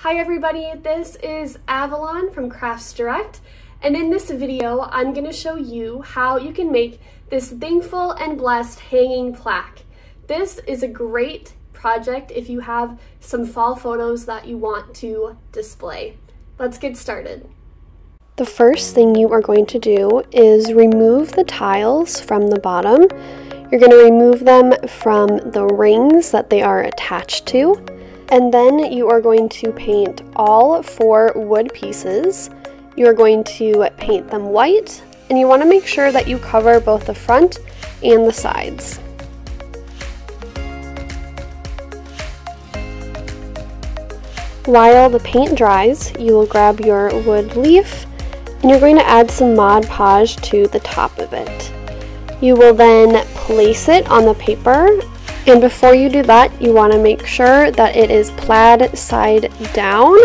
Hi everybody, this is Avalon from Crafts Direct, and in this video I'm going to show you how you can make this thankful and blessed hanging plaque. This is a great project if you have some fall photos that you want to display. Let's get started. The first thing you are going to do is remove the tiles from the bottom. You're going to remove them from the rings that they are attached to. And then you are going to paint all 4 wood pieces. You are going to paint them white, and you want to make sure that you cover both the front and the sides. While the paint dries, you will grab your wood leaf, and you're going to add some Mod Podge to the top of it. You will then place it on the paper. And before you do that, you want to make sure that it is plaid side down,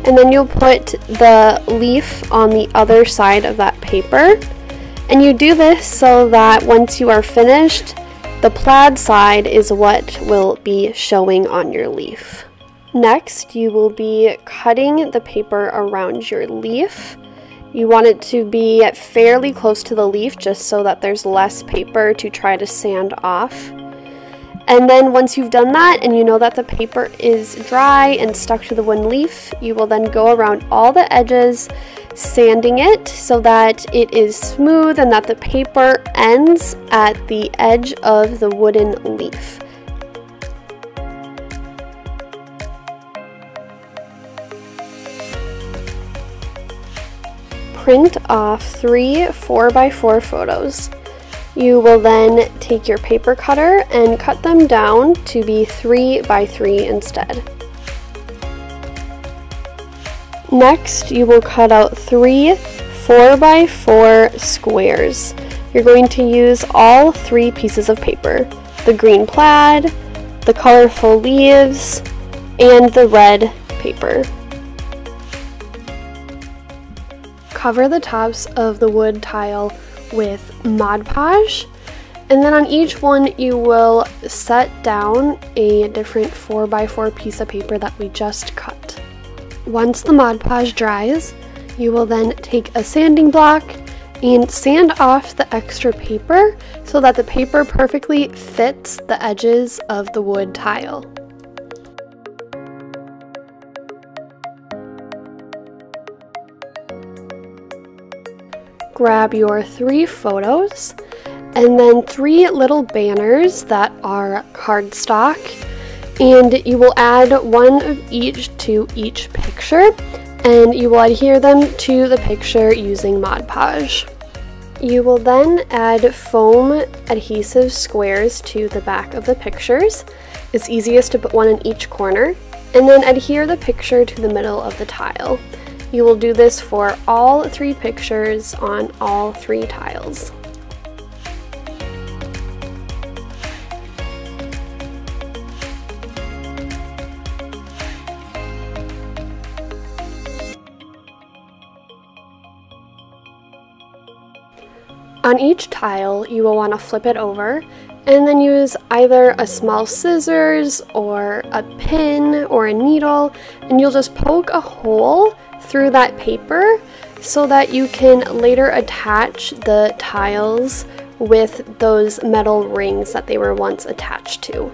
and then you'll put the leaf on the other side of that paper. And you do this so that once you are finished, the plaid side is what will be showing on your leaf. Next, you will be cutting the paper around your leaf. You want it to be fairly close to the leaf just so that there's less paper to try to sand off. And then once you've done that and you know that the paper is dry and stuck to the wooden leaf, you will then go around all the edges, sanding it so that it is smooth and that the paper ends at the edge of the wooden leaf. Print off 3 4x4 photos. You will then take your paper cutter and cut them down to be 3x3 instead. Next, you will cut out 3 4x4 squares. You're going to use all 3 pieces of paper: the green plaid, the colorful leaves, and the red paper. Cover the tops of the wood tile with Mod Podge, and then on each one you will set down a different 4x4 piece of paper that we just cut. Once the Mod Podge dries, you will then take a sanding block and sand off the extra paper so that the paper perfectly fits the edges of the wood tile. Grab your 3 photos and then 3 little banners that are cardstock, and you will add 1 of each to each picture, and you will adhere them to the picture using Mod Podge. You will then add foam adhesive squares to the back of the pictures. It's easiest to put 1 in each corner, and then adhere the picture to the middle of the tile. You will do this for all 3 pictures on all 3 tiles. On each tile, you will want to flip it over and then use either a small scissors or a pin or a needle, and you'll just poke a hole through that paper so that you can later attach the tiles with those metal rings that they were once attached to.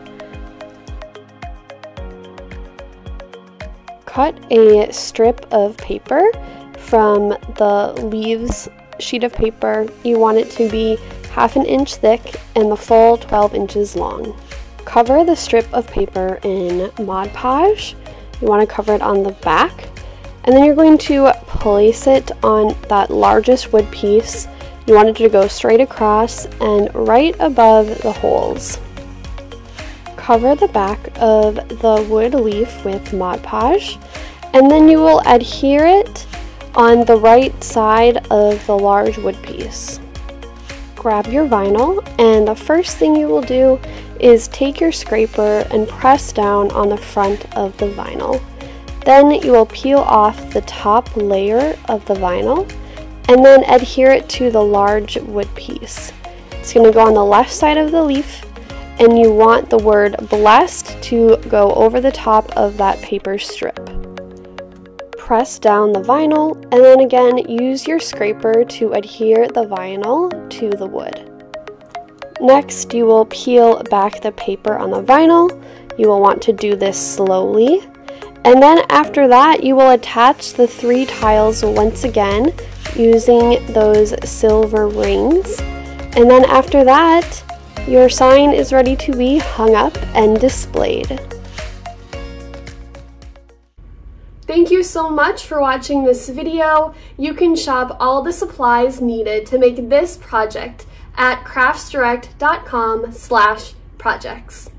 Cut a strip of paper from the leaves sheet of paper. You want it to be 1/2 inch thick and the full 12 inches long. Cover the strip of paper in Mod Podge. You want to cover it on the back, and then you're going to place it on that largest wood piece. You want it to go straight across and right above the holes. Cover the back of the wood leaf with Mod Podge, and then you will adhere it on the right side of the large wood piece. Grab your vinyl, and the first thing you will do is take your scraper and press down on the front of the vinyl. Then you will peel off the top layer of the vinyl and then adhere it to the large wood piece. It's going to go on the left side of the leaf, and you want the word blessed to go over the top of that paper strip. press down the vinyl, and then again use your scraper to adhere the vinyl to the wood. Next, you will peel back the paper on the vinyl. You will want to do this slowly. And then after that, you will attach the 3 tiles once again using those silver rings. And then after that, your sign is ready to be hung up and displayed. Thank you so much for watching this video. You can shop all the supplies needed to make this project at craftsdirect.com/projects.